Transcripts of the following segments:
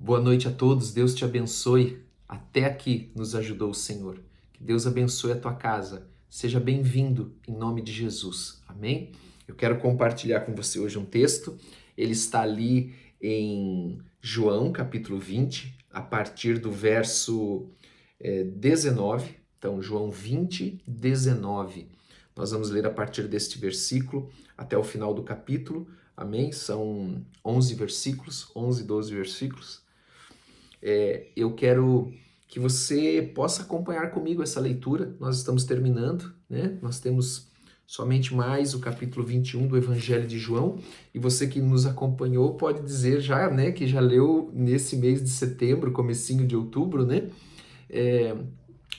Boa noite a todos, Deus te abençoe. Até aqui nos ajudou o Senhor. Que Deus abençoe a tua casa. Seja bem-vindo em nome de Jesus. Amém? Eu quero compartilhar com você hoje um texto. Ele está ali em João, capítulo 20, a partir do verso 19. Então, João 20, 19. Nós vamos ler a partir deste versículo até o final do capítulo. Amém? São 11 versículos, 11, 12 versículos. Eu quero que você possa acompanhar comigo essa leitura. Nós estamos terminando, né? Nós temos somente mais o capítulo 21 do Evangelho de João. E você que nos acompanhou pode dizer já, né, que já leu nesse mês de setembro, comecinho de outubro, né?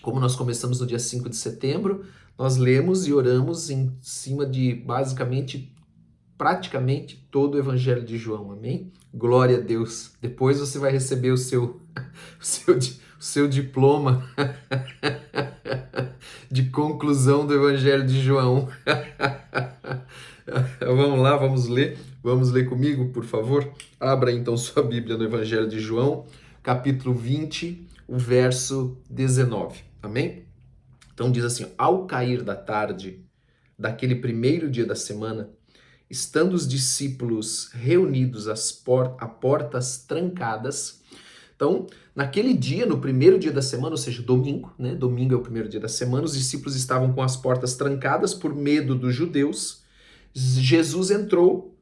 Como nós começamos no dia 5 de setembro, nós lemos e oramos em cima de praticamente todo o Evangelho de João, amém? Glória a Deus. Depois você vai receber o seu diploma de conclusão do Evangelho de João. Vamos lá, vamos ler. Vamos ler comigo, por favor? Abra então sua Bíblia no Evangelho de João, capítulo 20, o verso 19. Amém? Então diz assim: ao cair da tarde daquele primeiro dia da semana, estando os discípulos reunidos a portas trancadas. Então, naquele dia, no primeiro dia da semana, ou seja, domingo, né? Domingo é o primeiro dia da semana, os discípulos estavam com as portas trancadas por medo dos judeus. Jesus entrou,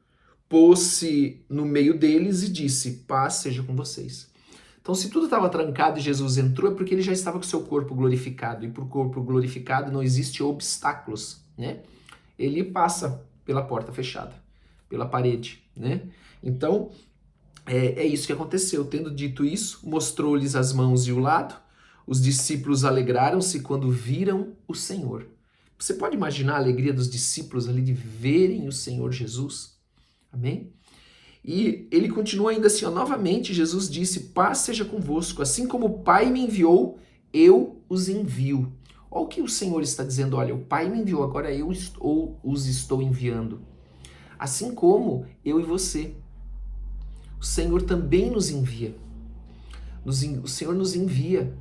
pôs-se no meio deles e disse: paz seja com vocês. Então, se tudo estava trancado e Jesus entrou, é porque ele já estava com o seu corpo glorificado. E para o corpo glorificado não existe obstáculos, né? Ele passa pela porta fechada, pela parede, né? Então, é isso que aconteceu. Tendo dito isso, mostrou-lhes as mãos e o lado. Os discípulos alegraram-se quando viram o Senhor. Você pode imaginar a alegria dos discípulos ali de verem o Senhor Jesus? Amém? E ele continua ainda assim, ó, novamente Jesus disse: paz seja convosco, assim como o Pai me enviou, eu os envio. Olha o que o Senhor está dizendo: olha, o Pai me enviou, agora eu os estou enviando. Assim como eu e você. O Senhor também nos envia. O Senhor nos envia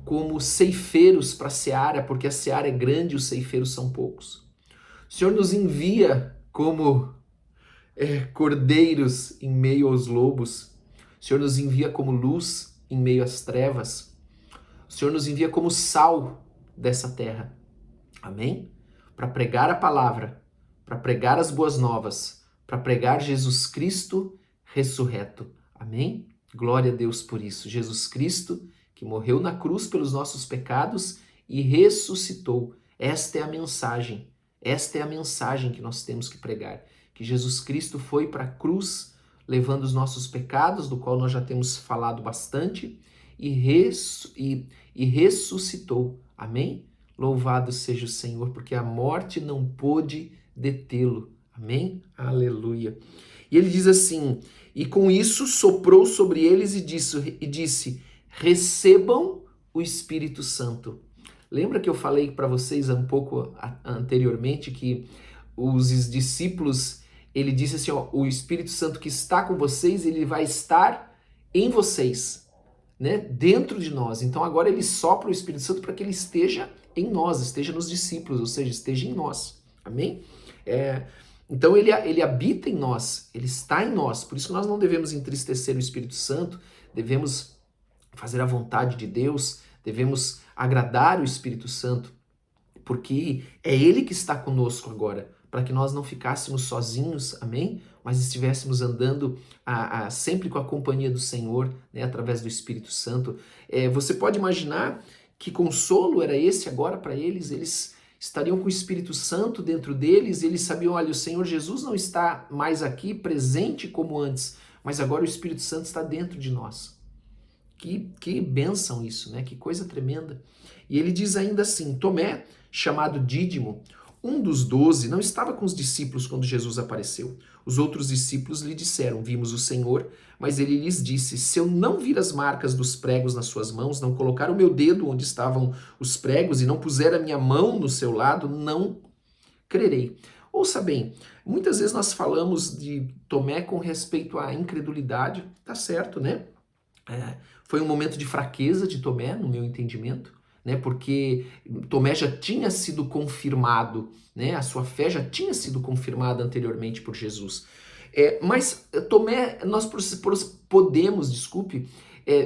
como ceifeiros para a seara, porque a seara é grande e os ceifeiros são poucos. O Senhor nos envia como cordeiros em meio aos lobos. O Senhor nos envia como luz em meio às trevas. O Senhor nos envia como sal dessa terra. Amém? Para pregar a palavra, para pregar as boas novas, para pregar Jesus Cristo ressurreto. Amém? Glória a Deus por isso. Jesus Cristo que morreu na cruz pelos nossos pecados e ressuscitou. Esta é a mensagem. Esta é a mensagem que nós temos que pregar. Que Jesus Cristo foi para a cruz levando os nossos pecados, do qual nós já temos falado bastante, e ressuscitou. Amém? Louvado seja o Senhor, porque a morte não pôde detê-lo. Amém? Aleluia. E ele diz assim: e com isso soprou sobre eles e disse: recebam o Espírito Santo. Lembra que eu falei para vocês um pouco anteriormente que os discípulos, ele disse assim, ó, o Espírito Santo que está com vocês, ele vai estar em vocês, né? Dentro de nós. Então agora ele sopra o Espírito Santo para que ele esteja em nós, esteja nos discípulos, ou seja, esteja em nós. Amém? Então ele habita em nós, ele está em nós. Por isso que nós não devemos entristecer o Espírito Santo, devemos fazer a vontade de Deus, devemos agradar o Espírito Santo, porque é ele que está conosco agora, para que nós não ficássemos sozinhos, amém? Mas estivéssemos andando sempre com a companhia do Senhor, né, através do Espírito Santo. Você pode imaginar que consolo era esse agora para eles? Eles estariam com o Espírito Santo dentro deles, e eles sabiam, olha, o Senhor Jesus não está mais aqui presente como antes, mas agora o Espírito Santo está dentro de nós. Que bênção isso, né? Que coisa tremenda. E ele diz ainda assim: Tomé, chamado Dídimo, um dos 12, não estava com os discípulos quando Jesus apareceu. Os outros discípulos lhe disseram: vimos o Senhor, mas ele lhes disse: se eu não vir as marcas dos pregos nas suas mãos, não colocar o meu dedo onde estavam os pregos e não puser a minha mão no seu lado, não crerei. Ouça bem, muitas vezes nós falamos de Tomé com respeito à incredulidade, tá certo, né? Foi um momento de fraqueza de Tomé, no meu entendimento, né? Porque Tomé já tinha sido confirmado, né? A sua fé já tinha sido confirmada anteriormente por Jesus. Mas Tomé, nós podemos,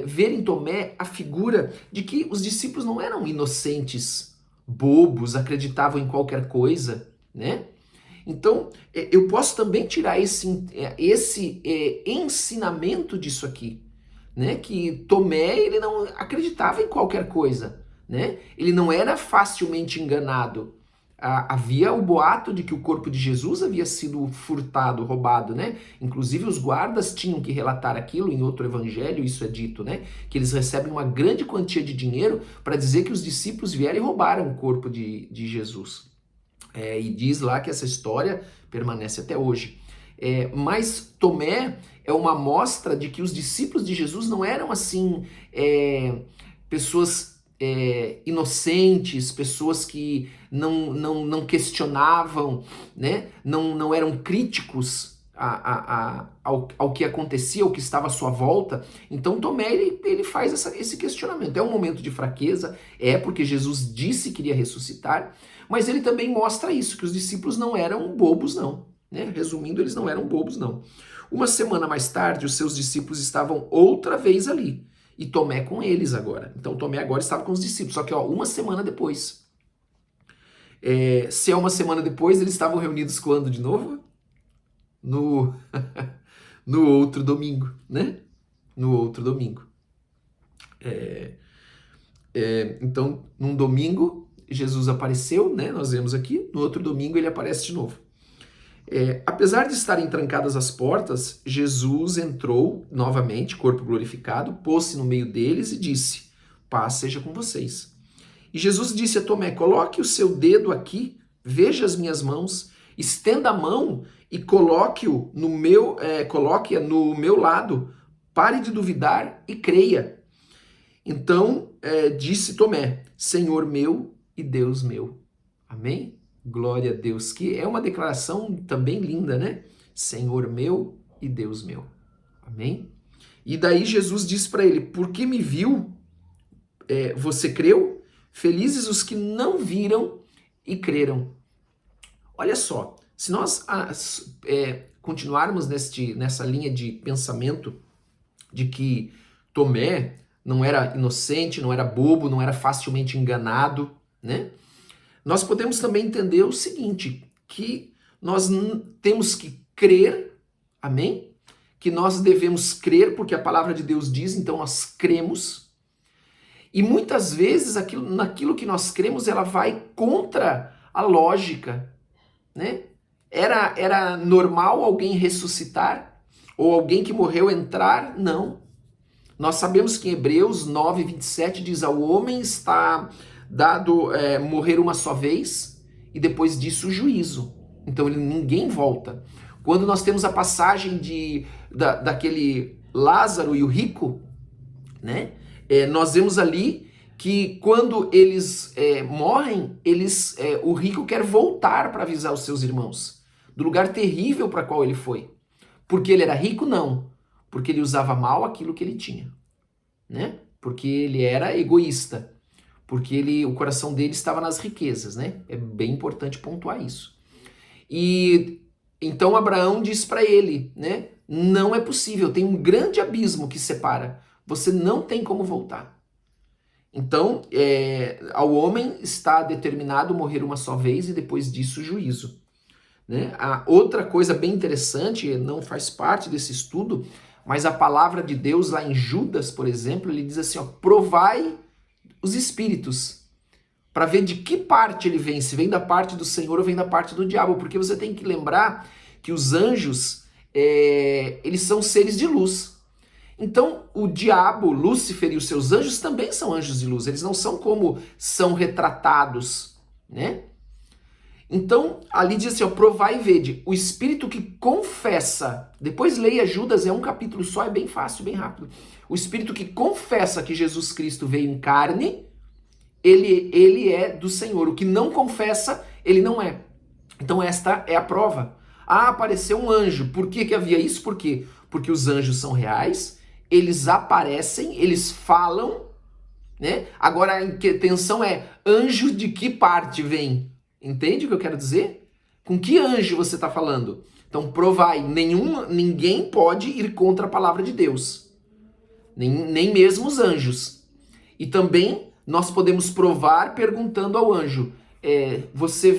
ver em Tomé a figura de que os discípulos não eram inocentes, bobos, acreditavam em qualquer coisa, né? Então, eu posso também tirar esse ensinamento disso aqui, né? Que Tomé, ele não acreditava em qualquer coisa, né? Ele não era facilmente enganado. Havia o boato de que o corpo de Jesus havia sido furtado, roubado, né? Inclusive os guardas tinham que relatar aquilo, em outro evangelho isso é dito, né? Que eles recebem uma grande quantia de dinheiro para dizer que os discípulos vieram e roubaram o corpo de Jesus. E diz lá que essa história permanece até hoje. Mas Tomé é uma mostra de que os discípulos de Jesus não eram assim pessoas inocentes, pessoas que não questionavam, né? Não eram críticos ao que acontecia, ao que estava à sua volta. Então Tomé ele faz esse questionamento. É um momento de fraqueza, porque Jesus disse que iria ressuscitar, mas ele também mostra isso, que os discípulos não eram bobos não, né? Resumindo, eles não eram bobos não. Uma semana mais tarde, os seus discípulos estavam outra vez ali, e Tomé com eles agora. Então Tomé agora estava com os discípulos, só que uma semana depois. Se é uma semana depois, eles estavam reunidos quando de novo? No outro domingo, né? No outro domingo. Então, num domingo, Jesus apareceu, né? Nós vemos aqui. No outro domingo, ele aparece de novo. Apesar de estarem trancadas as portas, Jesus entrou novamente, corpo glorificado, pôs-se no meio deles e disse: paz seja com vocês. E Jesus disse a Tomé: coloque o seu dedo aqui, veja as minhas mãos, estenda a mão e coloque-a no meu lado, pare de duvidar e creia. Então disse Tomé: Senhor meu e Deus meu. Amém? Glória a Deus, que é uma declaração também linda, né? Senhor meu e Deus meu. Amém? E daí Jesus disse para ele: porque me viu, você creu? Felizes os que não viram e creram. Olha só, se nós continuarmos nessa linha de pensamento de que Tomé não era inocente, não era bobo, não era facilmente enganado, né? Nós podemos também entender o seguinte, que nós temos que crer, amém? Que nós devemos crer porque a palavra de Deus diz, então nós cremos. E muitas vezes naquilo que nós cremos, ela vai contra a lógica, né? Era normal alguém ressuscitar? Ou alguém que morreu entrar? Não. Nós sabemos que em Hebreus 9, 27 diz: ao homem está dado morrer uma só vez e depois disso o juízo. Então ninguém volta. Quando nós temos a passagem daquele Lázaro e o rico, né? Nós vemos ali que quando eles morrem, o rico quer voltar para avisar os seus irmãos do lugar terrível para qual ele foi. Porque ele era rico? Não. Porque ele usava mal aquilo que ele tinha, né? Porque ele era egoísta. Porque o coração dele estava nas riquezas, né? É bem importante pontuar isso. E então Abraão diz para ele, né? Não é possível, tem um grande abismo que separa. Você não tem como voltar. Então, ao homem está determinado morrer uma só vez e depois disso o juízo, né? A outra coisa bem interessante, não faz parte desse estudo, mas a palavra de Deus lá em Judas, por exemplo, ele diz assim, ó, provai os espíritos, para ver de que parte ele vem, se vem da parte do Senhor ou vem da parte do diabo, porque você tem que lembrar que os anjos, eles são seres de luz. Então, o diabo, Lúcifer e os seus anjos também são anjos de luz, eles não são como são retratados, né? Então, ali diz assim, ó, provai e vede, o espírito que confessa, depois leia Judas, é um capítulo só, é bem fácil, bem rápido. O espírito que confessa que Jesus Cristo veio em carne, ele é do Senhor. O que não confessa, ele não é. Então esta é a prova. Apareceu um anjo. Por que havia isso? Por quê? Porque os anjos são reais, eles aparecem, eles falam, né? Agora a intenção é, anjo de que parte vem? Entende o que eu quero dizer? Com que anjo você está falando? Então provai, ninguém pode ir contra a palavra de Deus, nem mesmo os anjos. E também nós podemos provar perguntando ao anjo, você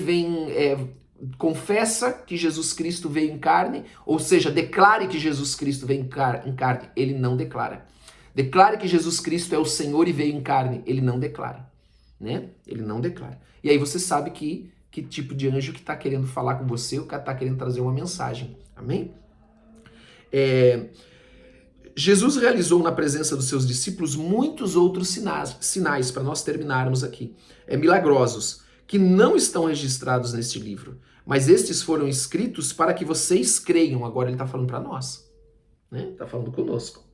confessa que Jesus Cristo veio em carne, ou seja, declare que Jesus Cristo veio em carne, ele não declara. Declare que Jesus Cristo é o Senhor e veio em carne, ele não declara, né? Ele não declara. E aí você sabe que tipo de anjo que está querendo falar com você, ou que está querendo trazer uma mensagem, amém? Jesus realizou na presença dos seus discípulos muitos outros sinais para nós terminarmos aqui, milagrosos, que não estão registrados neste livro, mas estes foram escritos para que vocês creiam. Agora ele está falando para nós, né? Está falando conosco.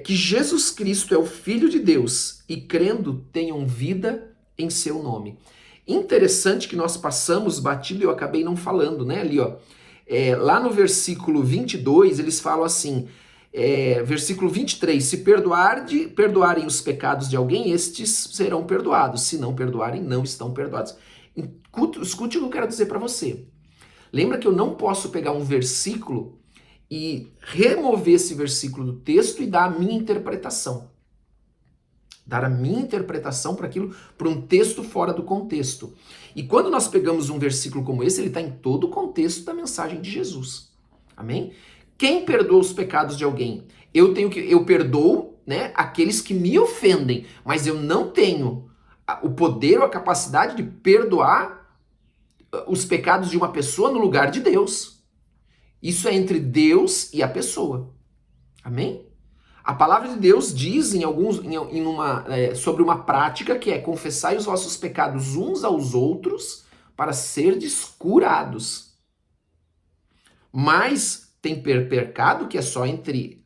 Que Jesus Cristo é o Filho de Deus e crendo tenham vida em seu nome. Interessante que nós passamos batido e eu acabei não falando, né? Ali, ó. Lá no versículo 22, eles falam assim, versículo 23, se perdoarem os pecados de alguém, estes serão perdoados. Se não perdoarem, não estão perdoados. Escute o que eu quero dizer para você. Lembra que eu não posso pegar um versículo e remover esse versículo do texto e dar a minha interpretação. Dar a minha interpretação para aquilo, para um texto fora do contexto. E quando nós pegamos um versículo como esse, ele está em todo o contexto da mensagem de Jesus. Amém? Quem perdoa os pecados de alguém? Eu perdoo, né, aqueles que me ofendem, mas eu não tenho o poder ou a capacidade de perdoar os pecados de uma pessoa no lugar de Deus. Isso é entre Deus e a pessoa. Amém? A palavra de Deus diz sobre uma prática que é confessai os vossos pecados uns aos outros para serdes curados. Mas tem pecado que é só entre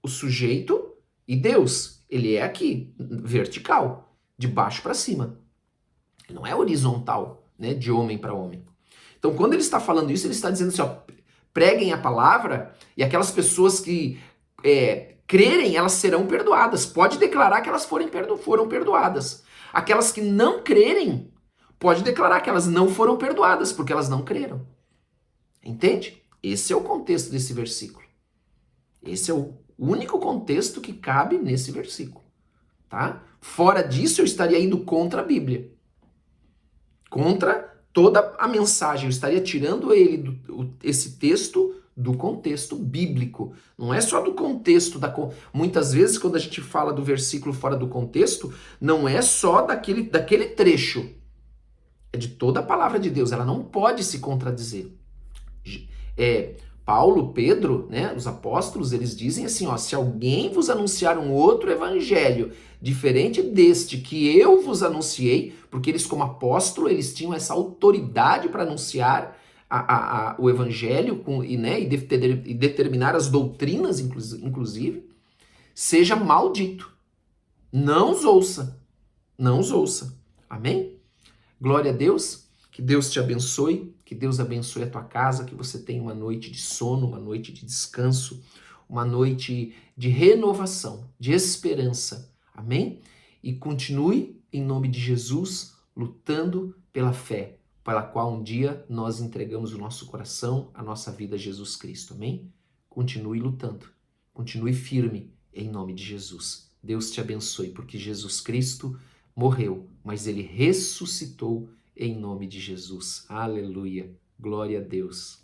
o sujeito e Deus. Ele é aqui, vertical, de baixo para cima. Não é horizontal, né, de homem para homem. Então, quando ele está falando isso, ele está dizendo assim, ó, preguem a palavra e aquelas pessoas que crerem, elas serão perdoadas. Pode declarar que elas foram perdoadas. Aquelas que não crerem, pode declarar que elas não foram perdoadas, porque elas não creram. Entende? Esse é o contexto desse versículo. Esse é o único contexto que cabe nesse versículo. Tá? Fora disso, eu estaria indo contra a Bíblia. Contra toda a mensagem. Eu estaria tirando esse texto do contexto bíblico. Não é só do contexto. Muitas vezes, quando a gente fala do versículo fora do contexto, não é só daquele trecho. É de toda a palavra de Deus. Ela não pode se contradizer. Paulo, Pedro, né, os apóstolos, eles dizem assim, ó, se alguém vos anunciar um outro evangelho diferente deste que eu vos anunciei, porque eles como apóstolo, eles tinham essa autoridade para anunciar o evangelho e determinar as doutrinas, inclusive, seja maldito. Não os ouça. Não os ouça. Amém? Glória a Deus. Que Deus te abençoe. Que Deus abençoe a tua casa. Que você tenha uma noite de sono, uma noite de descanso, uma noite de renovação, de esperança. Amém? E continue, em nome de Jesus, lutando pela fé, pela qual um dia nós entregamos o nosso coração, a nossa vida a Jesus Cristo. Amém? Continue lutando. Continue firme, em nome de Jesus. Deus te abençoe, porque Jesus Cristo morreu, mas ele ressuscitou em nome de Jesus. Aleluia. Glória a Deus.